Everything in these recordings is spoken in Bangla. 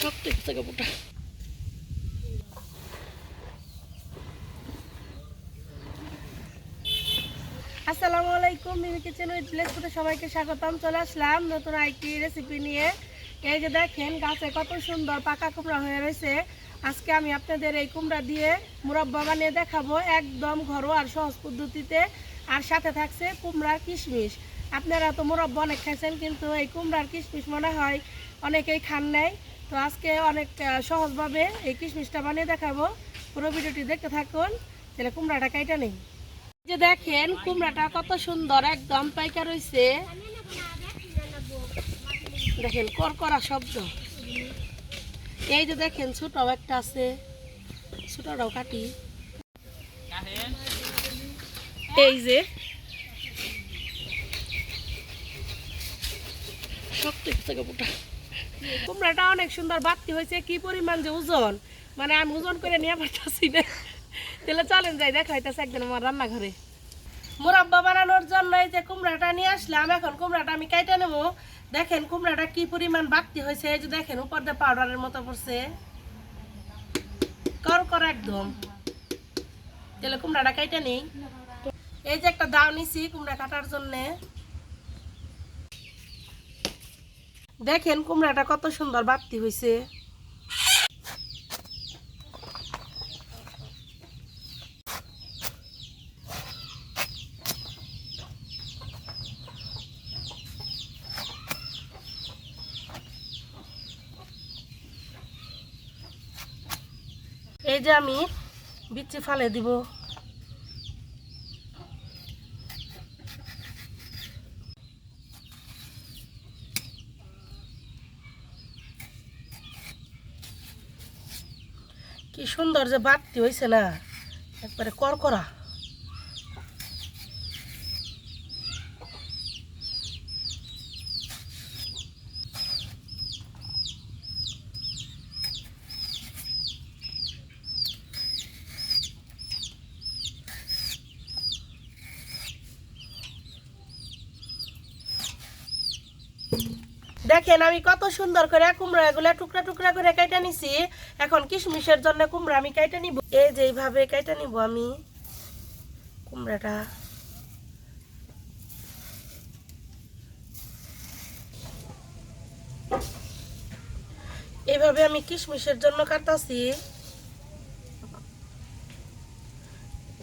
শক্ত থেকে পুটা। আসসালামু আলাইকুম, মিমি কিচেন উইথ ভিলেজ ফুডে সবাইকে স্বাগতম। চলে আসলাম নতুন আরেকটি রেসিপি নিয়ে। এই যে দেখেন গাছে কত সুন্দর পাকা কুমড়া হয়ে রয়েছে। আজকে আমি আপনাদের এই কুমড়া দিয়ে মুরব্বা বানিয়ে দেখাবো, একদম ঘরোয়া আর সহজ পদ্ধতিতে। আর সাথে থাকছে কুমড়ার কিশমিশ। আপনারা তো মুরব্বা অনেক খাইছেন, কিন্তু এই কুমড়ার কিশমিশ মনে হয় অনেকেই খান নাই। তো আজকে অনেক সহজভাবে এই কিশমিশটা বানিয়ে দেখাবো। পুরো ভিডিওটি দেখতে থাকুন। তাহলে কুমড়াটা কাইটা নেই। যে দেখেন কুমড়াটা কত সুন্দর একদম পাইকা রয়েছে। দেখেন করকরা শব্দ। এই যে দেখেন ছোটও একটা আছে, ছোটটাও কাটি। এই যে শক্ত থেকে পুটা। কুমড়াটা অনেক সুন্দর বাড়তি হয়েছে। কি পরিমাণ যে ওজন, মানে আমি ওজন করে নিয়ে পারতেছি না। তাহলে চলেন যাই, দেখা হইতেছে একদিন আমার রান্নাঘরে। মুরব্বা বানানোর জন্য এই যে কুমড়াটা নিয়ে আসলাম। এখন কুমড়াটা আমি কাইটা নেব। দেখেন কুমড়াটা কি পরিমাণ বাড়তি হয়েছে। এই যে দেখেন উপর দিয়ে পাউডারের মতো পড়ছে, করকরা একদম। তাহলে কুমড়াটা কাইটা নেই। এই যে একটা দাও নিছি কুমড়া কাটার জন্য। দেখেন কুমড়াটা কত সুন্দর বাড়তি হয়েছে। এই যে আমি বিচি ফালে দিব। কি সুন্দর যে বাড়তি হয়েছে না, একবারে করকরা। দেখেন আমি কত সুন্দর করে কুমড়া এগুলা টুকরা টুকরা করে কাইটা নিছি। এখন কিশমিশের জন্য কুমড়া আমি কাইটা নিব। এই যে এইভাবে কাইটা নিব আমি কুমড়াটা। এইভাবে আমি কিশমিশের জন্য কাটাছি।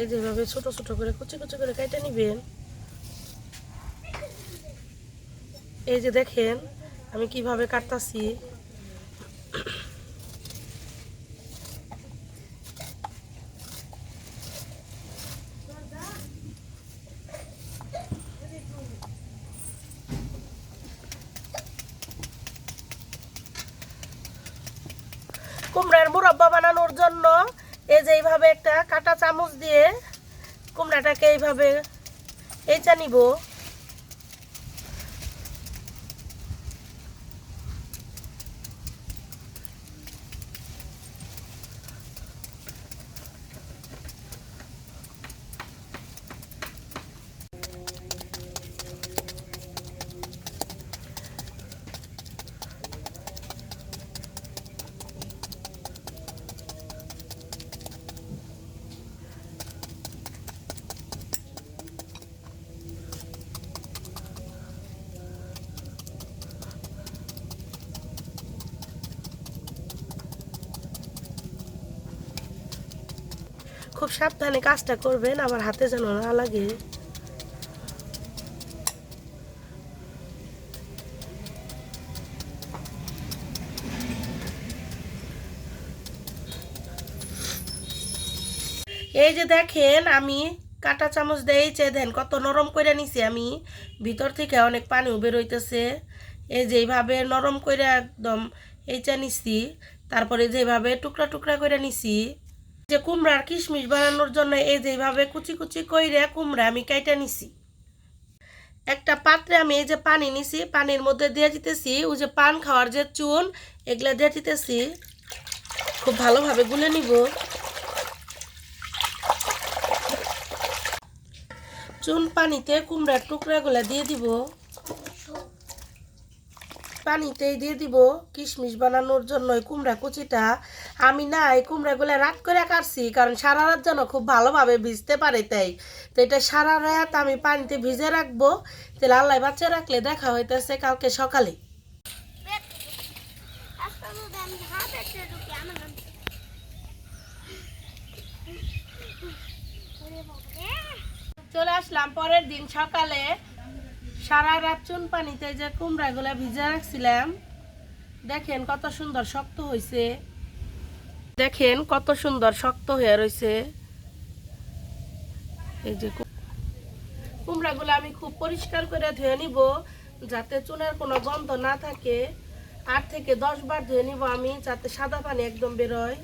এই যেভাবে ছোট ছোট করে কুচি কুচি করে কাইটা নিবেন। এই যে দেখেন আমি কিভাবে কাটতাছি। কুমড়ার মুরব্বা বানানোর জন্য এই যে এইভাবে একটা কাঁটা চামচ দিয়ে কুমড়াটাকে এইভাবে এইচা নিব। খুব সাবধানে কাজটা করবেন, আমার হাতে যেন না লাগে। এই যে দেখেন আমি কাঁটা চামচ দিয়েছে, দেন কত নরম করে নিছি আমি। ভিতর থেকে অনেক পানিও বেরোইতেছে। এই যে এইভাবে নরম করে একদম এইটা নিছি। তারপরে যেভাবে টুকরা টুকরা করে নিছি। যে কুমড়ার কিশমিশ বানানোর জন্য এই যেভাবে কুচি কুচি কইরে কুমড়া আমি কাইটা নিছি। একটা পাত্রে আমি এই যে পানি নিছি, পানির মধ্যে দিয়ে দিতেছি ওই যে পান খাওয়ার যে চুন, এগুলা দিয়ে দিতেছি। খুব ভালোভাবে গুলে নিব। চুন পানিতে কুমড়ার টুকরাগুলো দিয়ে দিব। পানিতেই দিয়ে দিব কিশমিশ বানানোর জন্য এই কুমড়া কুচিটা। আমি না এই কুমড়াগুলো রাত করে কাটছি, কারণ সারা রাত যেন খুব ভালোভাবে ভিজতে পারে, তাই তো এটা সারা রাত আমি পানিতে ভিজে রাখবো। তাহলে আল্লাহ বাচ্চা রাখলে দেখা হইতেছে কালকে সকালে। চলে আসলাম পরের দিন সকালে। সারা রাত চুন পানিতে যে কুমড়াগুলো ভিজে রাখছিলাম, দেখেন কত সুন্দর শক্ত হয়েছে, দেখেন কত সুন্দর শক্ত হয়ে রয়েছে। এই যে কুমড়াগুলো আমি খুব পরিষ্কার করে ধুয়ে নিব, যাতে চুনের কোনো গন্ধ না থাকে। 8 থেকে 10 বার ধুয়ে নিব আমি, যাতে সাদা পানি একদম বেরোয়।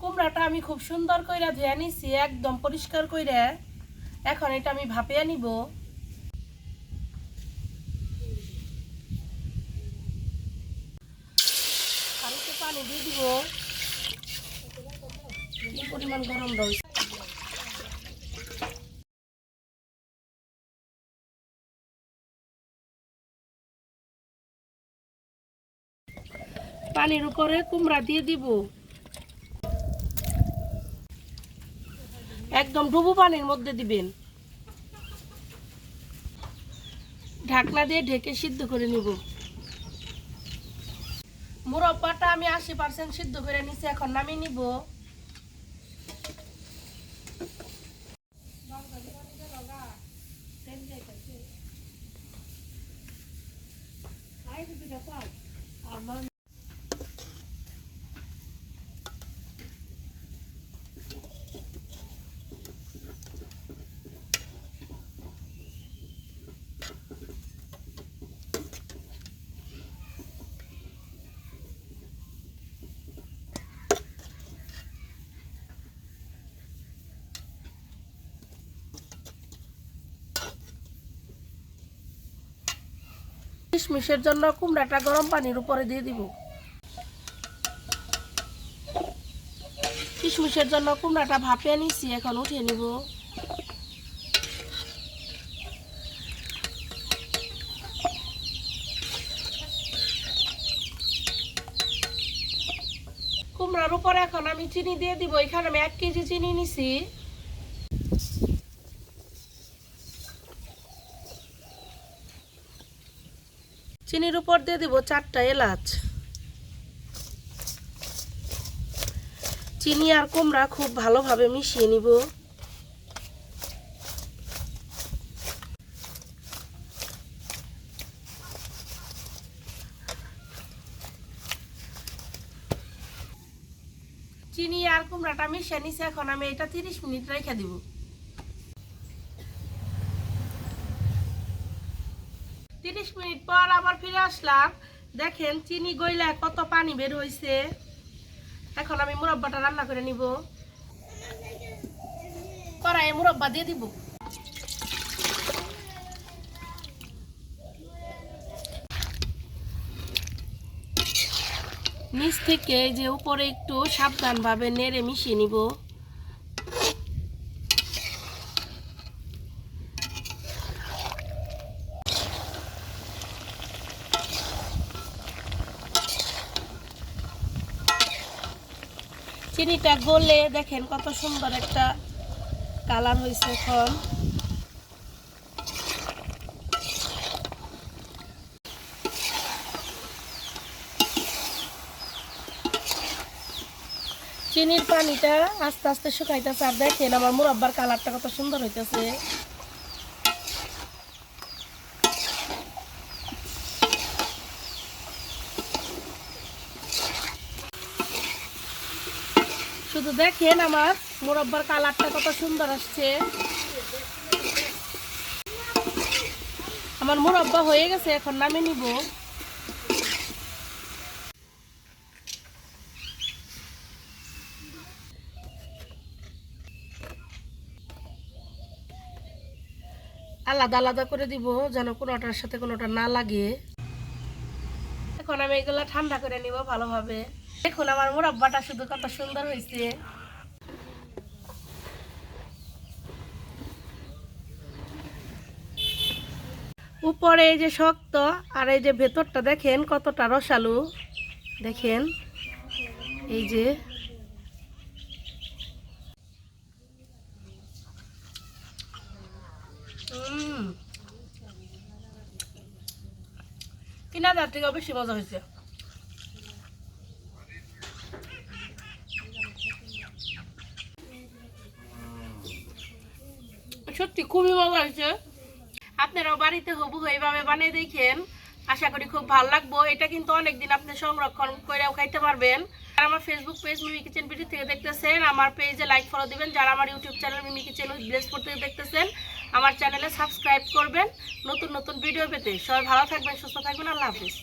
কুমড়াটা আমি খুব সুন্দর কইরা ধুয়ে নিছি, একদম পরিষ্কার কইরা। এখন এটা আমি ভাপিয়ে নিব। আর একটু পানি দিয়ে দিব। কি পরিমাণ গরম রয়েছে। পানির উপরে কুমড়া দিয়ে দিব, একদম ডুবো পানির মধ্যে দিবেন। ঢাকনা দিয়ে ঢেকে সিদ্ধ করে নিব। মুরব্বাটা আমি 80% সিদ্ধ করে নিছি, এখন নামিয়ে নিব। কিশমিশের জন্য কুমড়াটা গরম পানির উপরে দিয়ে দিব। কিশমিশের জন্য কুমড়াটা ভাপিয়ে নিছি, এখন উঠিয়ে নিব। কুমড়ার উপরে এখন আমি চিনি দিয়ে দিব। এখানে আমি 1 কেজি চিনি নিছি। চিনির উপর দিয়ে দিব 4টা এলাচ। চিনি আর কুমড়া খুব ভালোভাবে মিশিয়ে নিব। চিনি আর কুমড়াটা মিশিয়ে নিছি, এখন আমি এটা 30 মিনিট রেখে দিব। 30 মিনিট পর আবার ফিরে আসলাম। দেখেন চিনি গইলা কত পানি বের হয়েছে। এখন আমি মুরব্বাটা রান্না করে নিব। কড়াইয়ে মুরব্বা দিয়ে দিব। নিচ থেকে যে উপরে একটু সাবধানভাবে নেড়ে মিশিয়ে নিব। চিনিটা গলে দেখেন কত সুন্দর একটা কালার হয়েছে। এখন চিনির পানিটা আস্তে আস্তে শুকাইতেছে, আর দেখেন আমার মুরব্বার কালারটা কত সুন্দর হইতেছে। শুধু দেখেন আমার মুরব্বার কালারটা কত সুন্দর আসছে। আমার মুরব্বা হয়ে গেছে, এখন নামিয়ে নিব। আলাদা আলাদা করে দিব যেন কোনোটার সাথে কোনোটা না লাগে। এখন আমি এগুলো ঠান্ডা করে নিব ভালোভাবে। দেখুন আমার মুরাব্বাটা শুধু কত সুন্দর হয়েছে। উপরে এই যে শক্ত আর এই যে ভেতরটা দেখেন কতটা রসালো, দেখেন এই যে। কিনাদার থেকে বেশি মজা হয়েছে। সত্যি খুবই মজা হয়েছে। আপনারাও বাড়িতে হুবহু এইভাবে বানিয়ে দেখেন, আশা করি খুব ভালো লাগবো। এটা কিন্তু অনেকদিন আপনি সংরক্ষণ করেও খাইতে পারবেন। আর আমার Facebook page Mimi Kitchen BD থেকে দেখতেছেন, আমার পেজে লাইক ফলো দিবেন। যারা আমার YouTube channel Mimi Kitchen with ব্লেসপুর থেকে দেখতেছেন, আমার চ্যানেলে সাবস্ক্রাইব করবেন নতুন নতুন ভিডিও পেতে। সবাই ভালো থাকবেন, সুস্থ থাকবেন, আল্লাহ হাফিজ।